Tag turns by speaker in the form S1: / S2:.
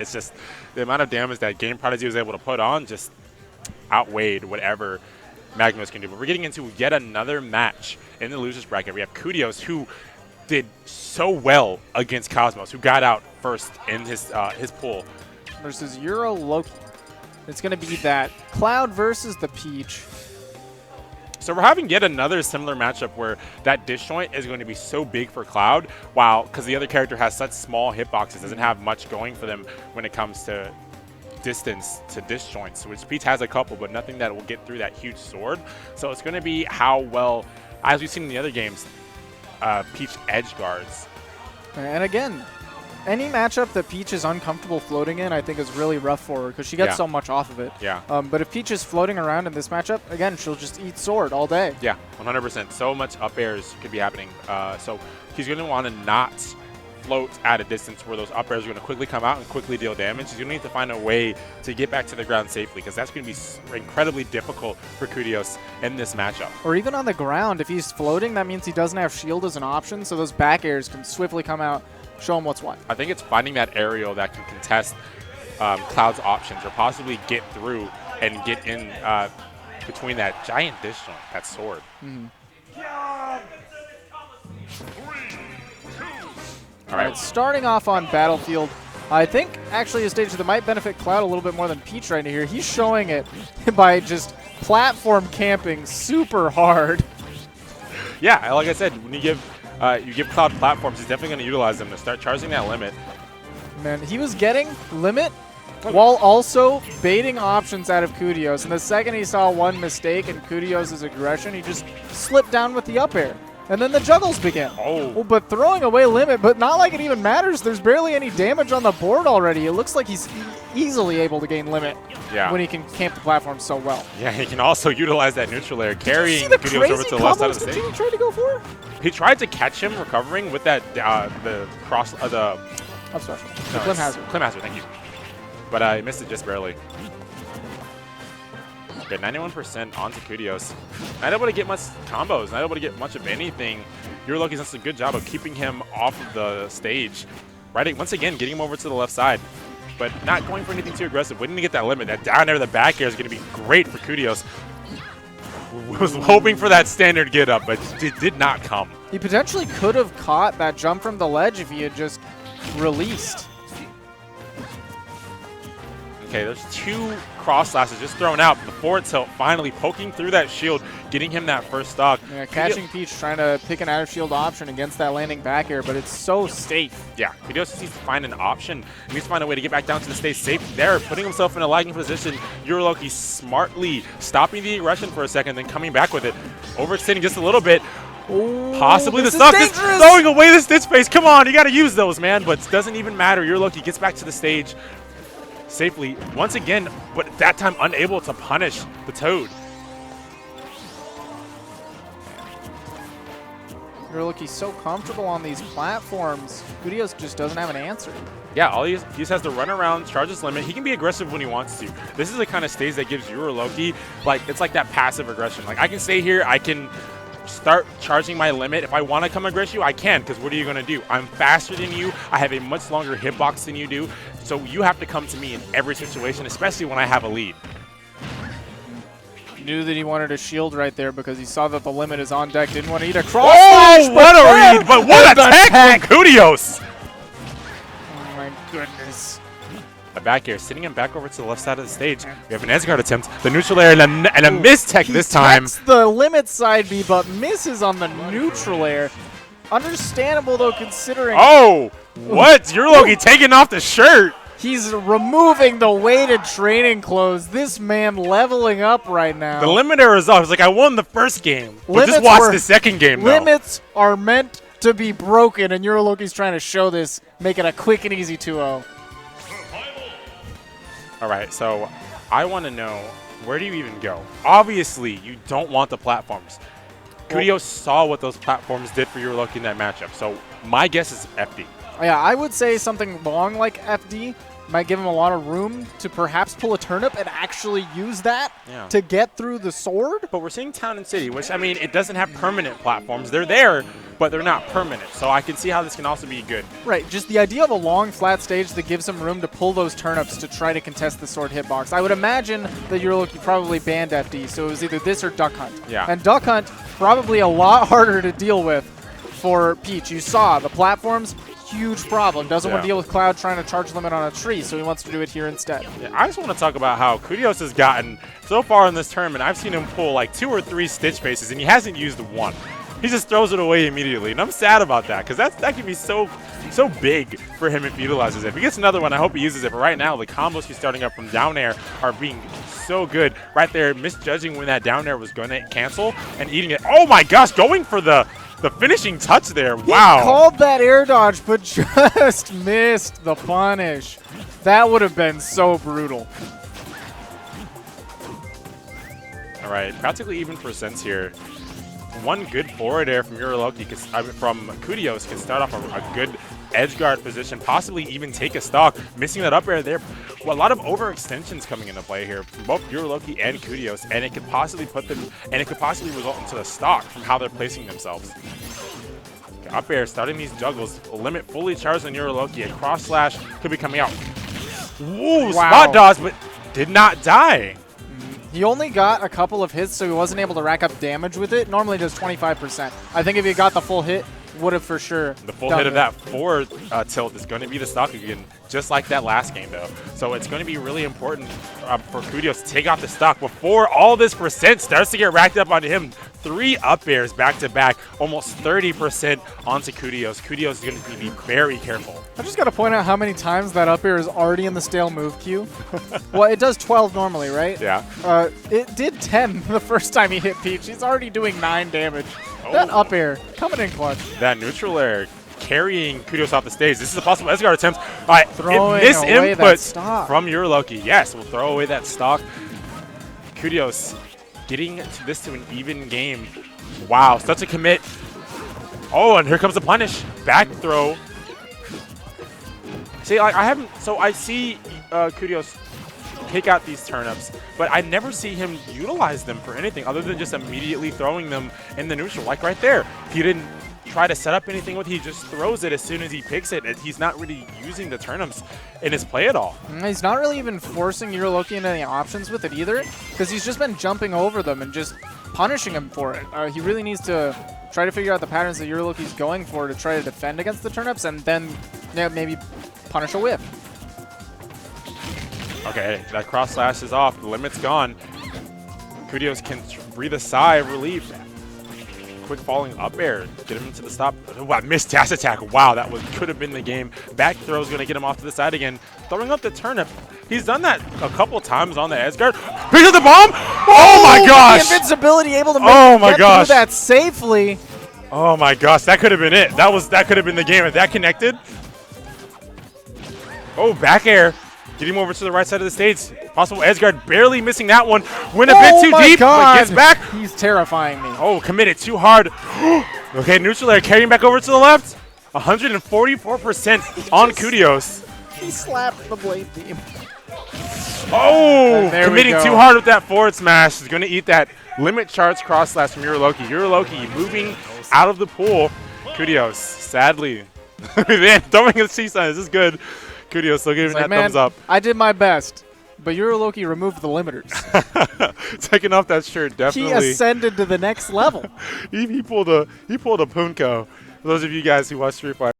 S1: It's just the amount of damage that Game Prodigy was able to put on just outweighed whatever Magnus can do. But we're getting into yet another match in the losers bracket. We have Kutios, who did so well against Cosmos, who got out first in his pool.
S2: Versus Yuruloki. It's going to be that Cloud versus the Peach.
S1: So we're having yet another similar matchup where that disjoint is going to be so big for Cloud, while because the other character has such small hitboxes, doesn't have much going for them when it comes to distance to disjoints, which Peach has a couple, but nothing that will get through that huge sword. So it's going to be how well, as we've seen in the other games, Peach edge guards.
S2: And again, any matchup that Peach is uncomfortable floating in, I think is really rough for her because she gets so much off of it.
S1: Yeah.
S2: But if Peach is floating around in this matchup, again, she'll just eat sword all day.
S1: Yeah, 100%. So much up airs could be happening. So he's going to want to not float at a distance where those up airs are going to quickly come out and quickly deal damage. He's going to need to find a way to get back to the ground safely because that's going to be incredibly difficult for Kutios in this matchup.
S2: Or even on the ground, if he's floating, that means he doesn't have shield as an option, so those back airs can swiftly come out, show him what's what.
S1: I think it's finding that aerial that can contest Cloud's options or possibly get through and get in between that giant disjoint, that sword.
S2: All right, starting off on Battlefield, I think actually a stage that might benefit Cloud a little bit more than Peach right here. He's showing it by just platform camping super hard.
S1: Yeah, like I said, when you give Cloud platforms, he's definitely going to utilize them to start charging that limit.
S2: Man, he was getting limit while also baiting options out of Kutios. And the second he saw one mistake in Kutios' aggression, he just slipped down with the up air. And then the juggles begin. Oh, but throwing away limit, but not like it even matters. There's barely any damage on the board already. It looks like he's easily able to gain limit when he can camp the platform so well.
S1: Yeah, he can also utilize that neutral air, carrying Kutios over to the left side of the stage.
S2: He tried to go for?
S1: He tried to catch him recovering with that the cross the
S2: Clim Hazard.
S1: Clim Hazard, thank you. But he missed it just barely. Okay, 91% onto Kutios. Not able to get much combos, not able to get much of anything. Yuruloki does a good job of keeping him off of the stage. Right, once again, getting him over to the left side, but not going for anything too aggressive. Waiting to get that limit. That down air, the back air is going to be great for Kutios. Was hoping for that standard get up, but it did not come.
S2: He potentially could have caught that jump from the ledge if he had just released.
S1: Okay, there's two cross slashes just thrown out. The forward tilt finally poking through that shield, getting him that first stock.
S2: Yeah, catching Peach trying to pick an out of shield option against that landing back air, but it's so safe.
S1: Yeah, Kutios needs to find an option. He needs to find a way to get back down to the stage safe there, putting himself in a lagging position. Yuruloki smartly stopping the aggression for a second, then coming back with it. Overextending just a little bit.
S2: Ooh,
S1: possibly the stuff is throwing away the stitch face. Come on, you got to use those, man. But it doesn't even matter. Yuruloki gets back to the stage safely once again, but that time unable to punish the Toad.
S2: Yuruloki's so comfortable on these platforms. Kutios just doesn't have an answer.
S1: Yeah, all he just has to run around, charge his limit. He can be aggressive when he wants to. This is the kind of stage that gives Yuruloki, like, it's like that passive aggression. Like, I can stay here, I can start charging my limit. If I want to come aggress you, I can, because what are you going to do? I'm faster than you. I have a much longer hitbox than you do. So you have to come to me in every situation, especially when I have a lead.
S2: He knew that he wanted a shield right there because he saw that the limit is on deck. Didn't want to eat a cross.
S1: Oh, what a read! But what a tech from Kutios!
S2: Oh my goodness.
S1: A back air, sending him back over to the left side of the stage. We have an edge guard attempt, the neutral air, and a miss tech this time.
S2: He the limit side B, but misses on the neutral air. Understandable, though, considering...
S1: Oh, what? Yuruloki taking off the shirt.
S2: He's removing the weighted training clothes. This man leveling up right now.
S1: The limiter is off. It's like, I won the first game. But just watch the second game, though.
S2: Limits are meant to be broken, and Yuruloki's trying to show this, make it a quick and easy 2-0.
S1: All right, so I want to know, where do you even go? Obviously, you don't want the platforms. Kutios saw what those platforms did for Yuruloki in that matchup, so my guess is FD.
S2: Yeah, I would say something long like FD, Might give him a lot of room to perhaps pull a turnip and actually use that to get through the sword.
S1: But we're seeing Town and City, which, I mean, it doesn't have permanent platforms. They're there, but they're not permanent. So I can see how this can also be good.
S2: Right, just the idea of a long, flat stage that gives him room to pull those turnips to try to contest the sword hitbox. I would imagine that Yuruloki probably banned FD, so it was either this or Duck Hunt.
S1: Yeah.
S2: And Duck Hunt, probably a lot harder to deal with for Peach. You saw the platforms, huge problem. Doesn't want to deal with Cloud trying to charge limit on a tree, so he wants to do it here instead.
S1: Yeah, I just want to talk about how Kutios has gotten, so far in this tournament, I've seen him pull like 2 or 3 Stitch Faces, and he hasn't used one. He just throws it away immediately, and I'm sad about that, because that can be so big for him if he utilizes it. If he gets another one, I hope he uses it, but right now, the combos he's starting up from down air are being so good. Right there, misjudging when that down air was going to cancel, and eating it. Oh my gosh, going for the finishing touch there. Wow.
S2: He called that air dodge, but just missed the punish. That would have been so brutal.
S1: All right, practically even percents here. One good forward air from Yuruloki, from Kutios, can start off a good edge guard position, possibly even take a stock. Missing that up air there. Well, a lot of overextensions coming into play here from both Yuruloki and Kutios, and it could possibly result into the stock from how they're placing themselves. Up air, starting these juggles. Limit fully charged on Yuruloki. A cross slash could be coming out. Woo, spot dodge, but did not die.
S2: He only got a couple of hits, so he wasn't able to rack up damage with it. Normally does 25%. I think if he got the full hit, would have for sure.
S1: The full hit of that forward tilt is going to be the stock again, just like that last game, though. So it's going to be really important for Kutios to take off the stock before all this percent starts to get racked up onto him. 3 up airs back-to-back, almost 30% onto Kutios. Kutios is going to be very careful.
S2: I just got to point out how many times that up air is already in the stale move queue. Well, it does 12 normally, right?
S1: Yeah.
S2: It did 10 the first time he hit Peach. He's already doing 9 damage. That up air coming in clutch.
S1: That neutral air carrying Kutios off the stage. This is a possible Edgeguard attempt. All right,
S2: throwing
S1: this
S2: away
S1: input
S2: that stock
S1: from Yuruloki. Yes, we'll throw away that stock. Kutios getting this to an even game. Wow, such a commit. Oh, and here comes the punish. Back throw. See, I see Kutios take out these turnips, but I never see him utilize them for anything other than just immediately throwing them in the neutral, like right there. He didn't try to set up anything with it. He just throws it as soon as he picks it. He's not really using the turnips in his play at all.
S2: He's not really even forcing Yuruloki into any options with it either, because he's just been jumping over them and just punishing him for it. He really needs to try to figure out the patterns that Yuruloki's going for to try to defend against the turnips, and then maybe punish a whiff.
S1: Okay, that cross slash is off. The limit's gone. Kutios can breathe a sigh of relief. Quick falling up air. Get him into the stop. Wow, missed dash attack. Wow, that could have been the game. Back throw is going to get him off to the side again. Throwing up the turnip. He's done that a couple times on the edge guard. Picks up the bomb. Oh my gosh.
S2: The invincibility able to get through that safely.
S1: Oh my gosh, that could have been it. That could have been the game if that connected. Oh, back air. Get him over to the right side of the stage. Possible edge guard, barely missing that one. Went a bit too deep, but gets back.
S2: He's terrifying me.
S1: Oh, committed too hard. Okay, neutral air carrying back over to the left. 144% on Kutios.
S2: He slapped the blade beam.
S1: Oh, committing too hard with that forward smash. He's going to eat that limit charge cross slash from Yuruloki. Yuruloki moving out of the pool. Kutios, sadly, throwing a C sign. This is good. Kutios still giving that thumbs up.
S2: I did my best, but Yuruloki removed the limiters.
S1: Taking off that shirt, definitely.
S2: He ascended to the next level.
S1: he pulled a Punko. For those of you guys who watch Street Fighter.